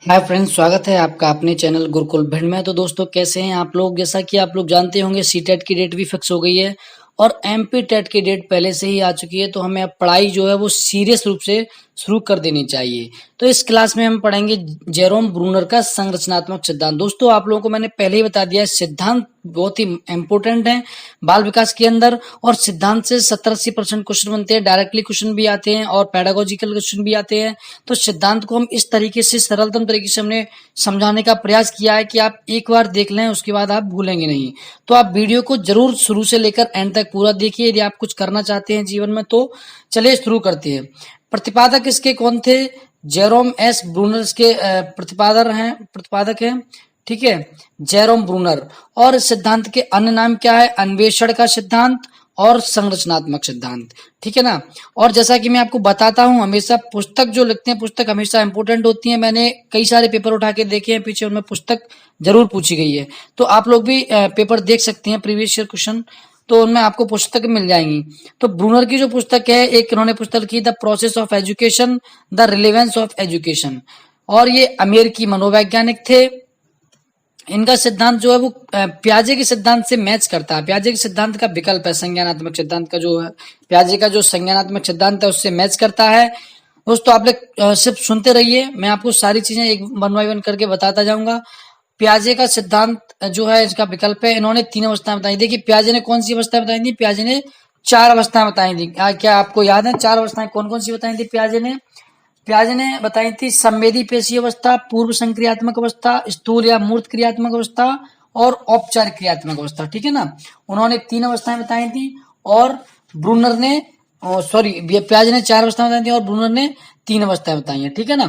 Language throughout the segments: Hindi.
हाय फ्रेंड्स, स्वागत है आपका अपने चैनल गुरुकुल भिंड में। तो दोस्तों, कैसे हैं आप लोग। जैसा कि आप लोग जानते होंगे, सी टेट की डेट भी फिक्स हो गई है और एमपी टेट की डेट पहले से ही आ चुकी है। तो हमें अब पढ़ाई जो है वो सीरियस रूप से शुरू कर देनी चाहिए। तो इस क्लास में हम पढ़ेंगे जेरोम ब्रूनर का संरचनात्मक सिद्धांत। दोस्तों, आप लोगों को मैंने पहले ही बता दिया है, सिद्धांत बहुत ही इंपॉर्टेंट है बाल विकास के अंदर। और सिद्धांत से 70-80% क्वेश्चन बनते हैं, डायरेक्टली क्वेश्चन भी आते हैं और पेडागोजिकल क्वेश्चन भी आते हैं। तो सिद्धांत को हम इस तरीके से, सरलतम तरीके से हमने समझाने का प्रयास किया है कि आप एक बार देख लें, उसके बाद आप भूलेंगे नहीं। तो आप वीडियो को जरूर शुरू से लेकर एंड तक पूरा देखिए यदि आप कुछ करना चाहते हैं जीवन में। तो चलिए शुरू करते हैं। प्रतिपादक इसके कौन थे? जेरोम एस ब्रूनर इसके प्रतिपादक हैं। ठीक है, जेरोम ब्रूनर। और इस सिद्धांत के अन्य नाम क्या है? अन्वेषण का सिद्धांत और संरचनात्मक सिद्धांत। ठीक है ना। और जैसा कि मैं आपको बताता हूं, हमेशा पुस्तक जो लिखते हैं, पुस्तक हमेशा इंपोर्टेंट होती है। मैंने कई सारे पेपर उठा के देखे हैं पीछे, उनमें पुस्तक जरूर पूछी गई है। तो आप लोग भी पेपर देख सकते हैं, प्रीवियस ईयर क्वेश्चन, तो उनमें आपको पुस्तक मिल जाएंगी। तो ब्रूनर की जो पुस्तक है, एक इन्होंने पुस्तक लिखी the process of education, the relevance of education. और ये अमेरिकी मनोवैज्ञानिक थे। इनका सिद्धांत जो है वो प्याजे के सिद्धांत से मैच करता है। प्याजे के सिद्धांत का विकल्प है संज्ञानात्मक सिद्धांत का, जो है प्याजे का जो संज्ञानात्मक सिद्धांत है उससे मैच करता है। दोस्तों, आप लोग सिर्फ सुनते रहिए, मैं आपको सारी चीजें एक वन बाय वन करके बताता जाऊंगा। प्याजे का सिद्धांत जो है, इसका विकल्प है। इन्होंने 3 अवस्थाएं बताई। देखिए, प्याजे ने कौन सी अवस्थाएं बताई थी? प्याजे ने 4 अवस्थाएं बताई थी। क्या आपको याद है 4 अवस्थाएं कौन कौन सी बताई थी प्याजे ने? प्याजे ने बताई थी संवेदी पेशी अवस्था, पूर्व संक्रियात्मक अवस्था, स्थूल या मूर्त क्रियात्मक अवस्था और औपचारिक क्रियात्मक अवस्था। ठीक है ना। उन्होंने 3 अवस्थाएं बताई थी और ब्रूनर ने प्याजे ने 4 अवस्थाएं बताई थी और ब्रूनर ने 3 अवस्थाएं बताई हैं। ठीक है ना।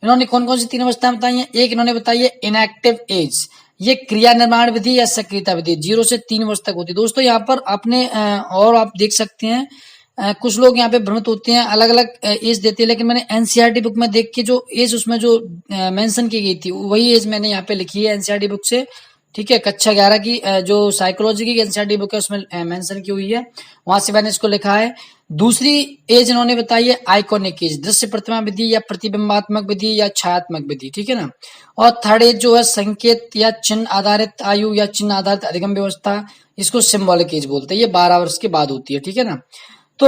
इन्होंने कौन कौन सी 3 अवस्थाएं बताई हैं? एक इन्होंने बताई है इनएक्टिव एज, ये क्रिया निर्माण विधि या सक्रियता विधि, 0 से 3 वर्ष तक होती है। दोस्तों, यहाँ पर आपने और आप देख सकते हैं, कुछ लोग यहाँ पे भ्रमित होते हैं, अलग अलग एज देते हैं, लेकिन मैंने एनसीईआरटी बुक में देख के जो एज उसमें जो मेंशन की गई थी वही एज मैंने यहाँ पे लिखी है एनसीईआरटी बुक से। ठीक है, कक्षा 11 की जो साइकोलॉजी की एनसीईआरटी बुक है उसमें मेंशन की हुई है, वहां से मैंने इसको लिखा है। दूसरी एज इन्होंने बताई है आइकॉनिक एज, दृश्य प्रतिमा विधि या प्रतिबिंबात्मक विधि या छायात्मक विधि। ठीक है ना। और थर्ड एज जो है संकेत या चिन्ह आधारित आयु या चिन्ह आधारित अधिगम व्यवस्था, इसको सिंबॉलिक एज बोलते हैं। ये 12 वर्ष के बाद होती है। ठीक है ना। तो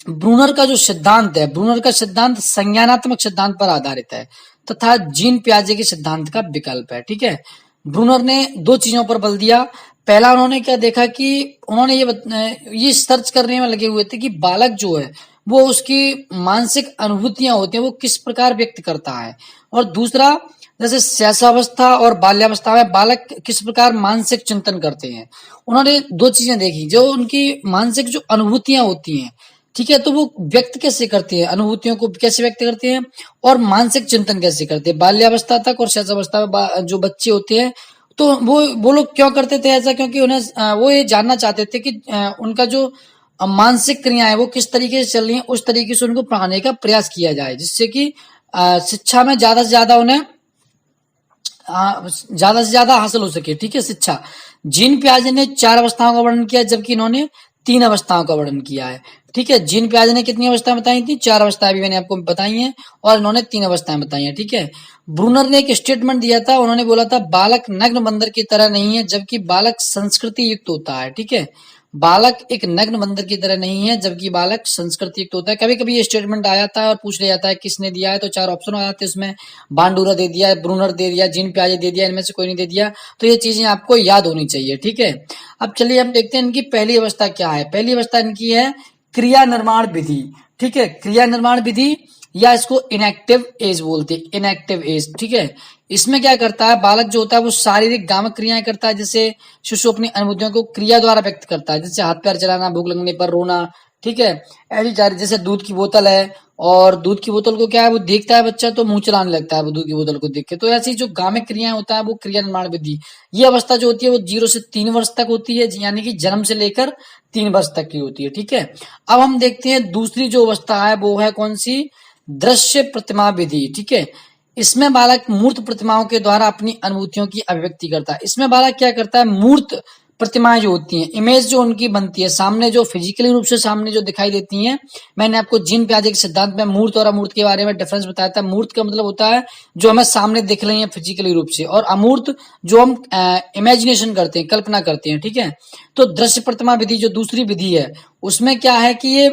ब्रूनर का जो सिद्धांत है, ब्रूनर का सिद्धांत संज्ञानात्मक सिद्धांत पर आधारित है तथा जीन प्याजे के सिद्धांत का विकल्प है। ठीक है। ब्रूनर ने 2 चीजों पर बल दिया। पहला, उन्होंने क्या देखा कि उन्होंने ये सर्च करने में लगे हुए थे कि बालक जो है वो उसकी मानसिक अनुभूतियां होती हैं वो किस प्रकार व्यक्त करता है। और दूसरा, जैसे शैशवावस्था और बाल्यावस्था में बालक किस प्रकार मानसिक चिंतन करते हैं। उन्होंने 2 चीजें देखी, जो उनकी मानसिक जो अनुभूतियां होती हैं, ठीक है, तो वो व्यक्त कैसे करते हैं, अनुभूतियों को कैसे व्यक्त करते हैं और मानसिक चिंतन कैसे करते हैं बाल्यावस्था तक और शैशवावस्था में जो बच्चे होते हैं। तो वो लोग क्यों करते थे ऐसा? क्योंकि उन्हें वो ये जानना चाहते थे कि उनका जो मानसिक क्रियाएं वो किस तरीके से चल रही हैं, उस तरीके से उनको पढ़ाने का प्रयास किया जाए, जिससे कि शिक्षा में ज्यादा से ज्यादा उन्हें ज्यादा से ज्यादा हासिल हो सके। ठीक है, शिक्षा। जीन प्याजे ने 4 अवस्थाओं का वर्णन किया, जबकि इन्होंने 3 अवस्थाओं का वर्णन किया है। ठीक है, जीन प्याजे ने कितनी अवस्थाएं बताई थी? 4 अवस्थाएं भी मैंने आपको बताई हैं और इन्होंने 3 अवस्थाएं बताई हैं। ठीक है। ब्रूनर ने एक स्टेटमेंट दिया था, उन्होंने बोला था बालक नग्न बंदर की तरह नहीं है, जबकि बालक संस्कृति युक्त होता है। ठीक है, बालक एक नग्न बंदर की तरह नहीं है, जबकि बालक संस्कृति युक्त होता है। कभी कभी ये स्टेटमेंट आ जाता है और पूछ लिया जाता है किसने दिया है, तो 4 ऑप्शन आ जाते हैं उसमें, बांडूरा दे दिया, ब्रूनर दे दिया, जीन प्याजे दे दिया, इनमें से कोई नहीं दे दिया। तो ये चीजें आपको याद होनी चाहिए। ठीक है। अब चलिए हम देखते हैं इनकी पहली अवस्था क्या है। पहली अवस्था इनकी है क्रिया निर्माण विधि। ठीक है, क्रिया निर्माण विधि या इसको इनएक्टिव एज बोलते हैं, इनएक्टिव एज। ठीक है, इसमें क्या करता है, बालक जो होता है वो शारीरिक गामक क्रियाएं करता है, जैसे शिशु अपनी अनुभूतियों को क्रिया द्वारा व्यक्त करता है, जैसे हाथ पैर चलाना, भूख लगने पर रोना। ठीक है, ऐसी सारी, जैसे दूध की बोतल है और दूध की बोतल को क्या है, वो देखता है बच्चा तो मुंह चलाने लगता है वो दूध की बोतल को देख के। तो ऐसी जो गामिक क्रियाएं होता है वो क्रिया निर्माण विधि। ये अवस्था जो होती है वो 0 से 3 वर्ष तक होती है, यानी कि जन्म से लेकर 3 वर्ष तक की होती है। ठीक है। अब हम देखते हैं दूसरी जो अवस्था है वो है कौन सी? दृश्य प्रतिमा विधि। ठीक है, इसमें बालक मूर्त प्रतिमाओं के द्वारा अपनी अनुभूतियों की अभिव्यक्ति करता है। इसमें बालक क्या करता है? मूर्त प्रतिमाएं जो होती हैं, इमेज जो उनकी बनती है सामने, जो फिजिकली रूप से सामने जो दिखाई देती हैं। मैंने आपको जीन पियाजे के सिद्धांत में मूर्त और अमूर्त के बारे में डिफरेंस बताया था। मूर्त का मतलब होता है जो हमें सामने दिख रही है फिजिकली रूप से, और अमूर्त जो हम इमेजिनेशन करते हैं, कल्पना करते हैं, ठीक है। तो दृश्य प्रतिमा विधि जो दूसरी विधि है, उसमें क्या है कि ये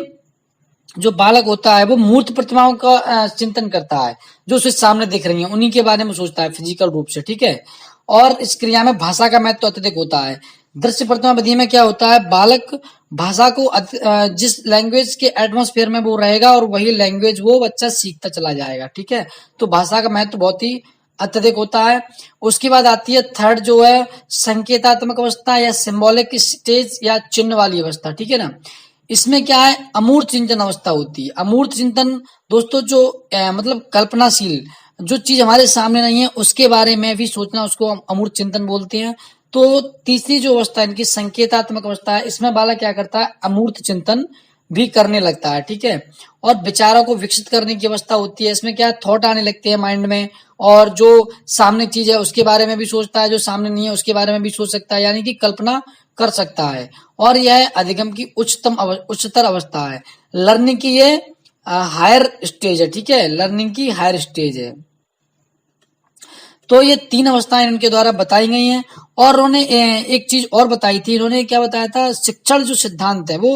जो बालक होता है वो मूर्त प्रतिमाओं का चिंतन करता है, जो उसे सामने दिख रही है उन्हीं के बारे में सोचता है फिजिकल रूप से, ठीक है। और इस क्रिया में भाषा का महत्व अत्यधिक होता है। दृश्य प्रतिमा विधि में क्या होता है, बालक भाषा को जिस लैंग्वेज के एटमॉस्फेयर में वो रहेगा और वही लैंग्वेज वो बच्चा सीखता चला जाएगा, ठीक है। तो भाषा का महत्व बहुत ही अत्यधिक होता है। उसके बाद आती है थर्ड जो है संकेतात्मक अवस्था या सिंबॉलिक स्टेज या चिन्ह वाली अवस्था, ठीक है ना। इसमें क्या है, अमूर्त चिंतन अवस्था होती है। अमूर्त चिंतन दोस्तों जो मतलब कल्पनाशील जो चीज हमारे सामने नहीं है उसके बारे में भी सोचना, उसको हम अमूर्त चिंतन बोलते हैं। तो तीसरी जो अवस्था है इनकी संकेतात्मक अवस्था है, इसमें बालक क्या करता है, अमूर्त चिंतन भी करने लगता है, ठीक है। और विचारों को विकसित करने की अवस्था होती है। इसमें क्या थॉट आने लगते हैं माइंड में, और जो सामने चीज है उसके बारे में भी सोचता है, जो सामने नहीं है उसके बारे में भी सोच सकता है, यानी कि कल्पना कर सकता है। और यह अधिगम की उच्चतर अवस्था है। लर्निंग की ये हायर स्टेज है, ठीक है, लर्निंग की हायर स्टेज है। तो ये तीन अवस्थाएं इनके द्वारा बताई गई हैं। और उन्होंने एक चीज और बताई थी, इन्होंने क्या बताया था, शिक्षण जो सिद्धांत है वो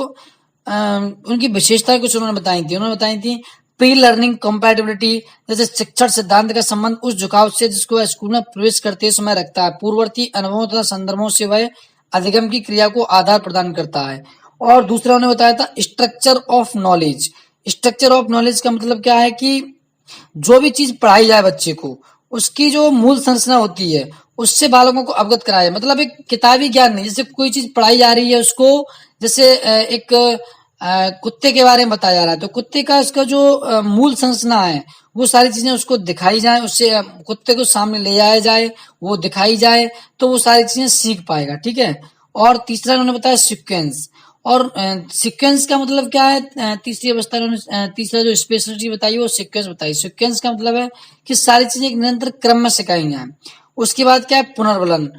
उनकी विशेषताएं कुछ उन्होंने बताई थी। उन्होंने बताई थी प्री लर्निंग कंपैटिबिलिटी, जैसे शिक्षण सिद्धांत का संबंध उस झुकाव से जिसको वह स्कूल में प्रवेश करते समय रखता है, पूर्ववर्ती अनुभवों तथा संदर्भों से वह अधिगम की क्रिया को आधार प्रदान करता है। और दूसरा उन्होंने बताया था structure of knowledge. Structure of knowledge का मतलब क्या है कि जो भी चीज पढ़ाई जाए बच्चे को, उसकी जो मूल संरचना होती है उससे बालकों को अवगत कराया। मतलब एक किताबी ज्ञान नहीं, जैसे कोई चीज पढ़ाई जा रही है उसको, जैसे एक कुत्ते के बारे में बताया जा रहा है, तो कुत्ते का इसका जो मूल संरचना है वो सारी चीजें उसको दिखाई जाए, उससे कुत्ते को सामने ले आया जाए, वो दिखाई जाए, तो वो सारी चीजें सीख पाएगा, ठीक है। और तीसरा उन्होंने बताया सीक्वेंस। और सीक्वेंस का मतलब क्या है, तीसरी अवस्था उन्होंने तीसरा जो स्पेशलिटी बताई वो सीक्वेंस बताई। सीक्वेंस का मतलब है कि सारी चीजें एक निरंतर क्रम में सिखाई जाए। उसके बाद क्या है, पुनर्बलन।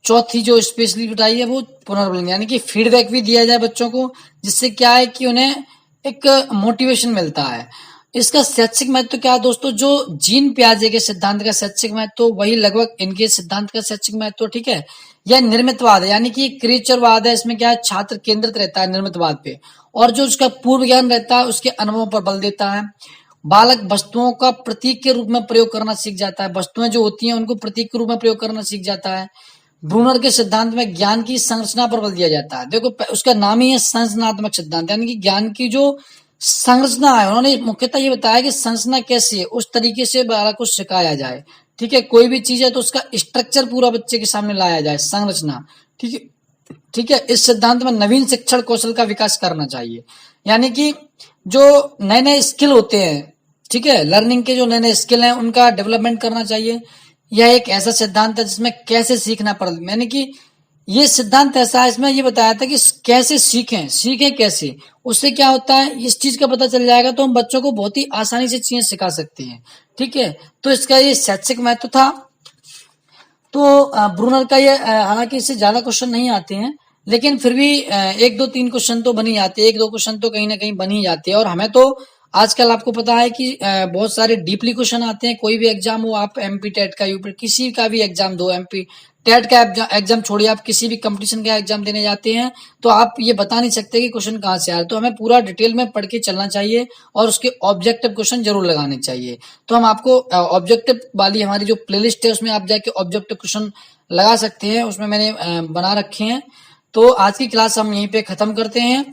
चौथी जो स्पेशली बताई है वो पुनर्बलन, यानी कि फीडबैक भी दिया जाए बच्चों को, जिससे क्या है कि उन्हें एक मोटिवेशन मिलता है। इसका शैक्षिक महत्व क्या है दोस्तों, जो जीन पियाजे के सिद्धांत का शैक्षिक महत्व वही लगभग इनके सिद्धांत का शैक्षिक महत्व, ठीक है। यह निर्मितवाद है, यानी कि क्रिएचरवाद है। इसमें क्या है, छात्र केंद्रित रहता है निर्मितवाद पे, और जो उसका पूर्व ज्ञान रहता है उसके अनुभवों पर बल देता है। बालक वस्तुओं का प्रतीक के रूप में प्रयोग करना सीख जाता है। वस्तुएं जो होती हैं उनको प्रतीक के रूप में प्रयोग करना सीख जाता है। ब्रूनर के सिद्धांत में ज्ञान की संरचना पर बल दिया जाता है। देखो उसका नाम ही है संरचनात्मक सिद्धांत, यानी कि ज्ञान की जो संरचना है, उन्होंने मुख्यतः ये बताया कि संरचना कैसी है उस तरीके से बालक को सिखाया जाए, ठीक है। कोई भी चीज है तो उसका स्ट्रक्चर पूरा बच्चे के सामने लाया जाए, संरचना, ठीक है, ठीक है। इस सिद्धांत में नवीन शिक्षण कौशल का विकास करना चाहिए, यानी कि जो नए नए स्किल होते हैं, ठीक है, लर्निंग के जो नए नए स्किल हैं उनका डेवलपमेंट करना चाहिए। यह एक ऐसा सिद्धांत है जिसमें कैसे सीखना पड़ता है, यानी कि ये सिद्धांत ऐसा है, इसमें ये बताया था कि कैसे सीखें कैसे, उससे क्या होता है इस चीज का पता चल जाएगा, तो हम बच्चों को बहुत ही आसानी से चीजें सिखा सकते हैं, ठीक है। तो इसका ये शैक्षिक महत्व था। तो ब्रूनर का ये हालांकि इससे ज्यादा क्वेश्चन नहीं आते हैं, लेकिन फिर भी एक दो तीन क्वेश्चन तो बन ही जाते हैं, एक दो क्वेश्चन तो कहीं ना कहीं बन ही जाते हैं। और हमें तो आजकल आपको पता है कि बहुत सारे डीपली क्वेश्चन आते हैं। कोई भी एग्जाम हो, आप एमपी टेट का, यूपी किसी का भी एग्जाम दो, एमपी टेट का एग्जाम छोड़िए, आप किसी भी कंपटीशन का एग्जाम देने जाते हैं तो आप ये बता नहीं सकते कि क्वेश्चन कहाँ से आ रहा है। तो हमें पूरा डिटेल में पढ़ के चलना चाहिए और उसके ऑब्जेक्टिव क्वेश्चन जरूर लगाने चाहिए। तो हम आपको ऑब्जेक्टिव वाली हमारी जो प्लेलिस्ट है उसमें आप जाके ऑब्जेक्टिव क्वेश्चन लगा सकते हैं, उसमें मैंने बना रखे हैं। तो आज की क्लास हम यहीं पे खत्म करते हैं।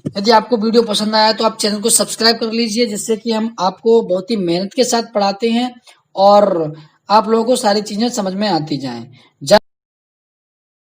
यदि आपको वीडियो पसंद आया तो आप चैनल को सब्सक्राइब कर लीजिए, जिससे कि हम आपको बहुत ही मेहनत के साथ पढ़ाते हैं और आप लोगों को सारी चीजें समझ में आती जाएं।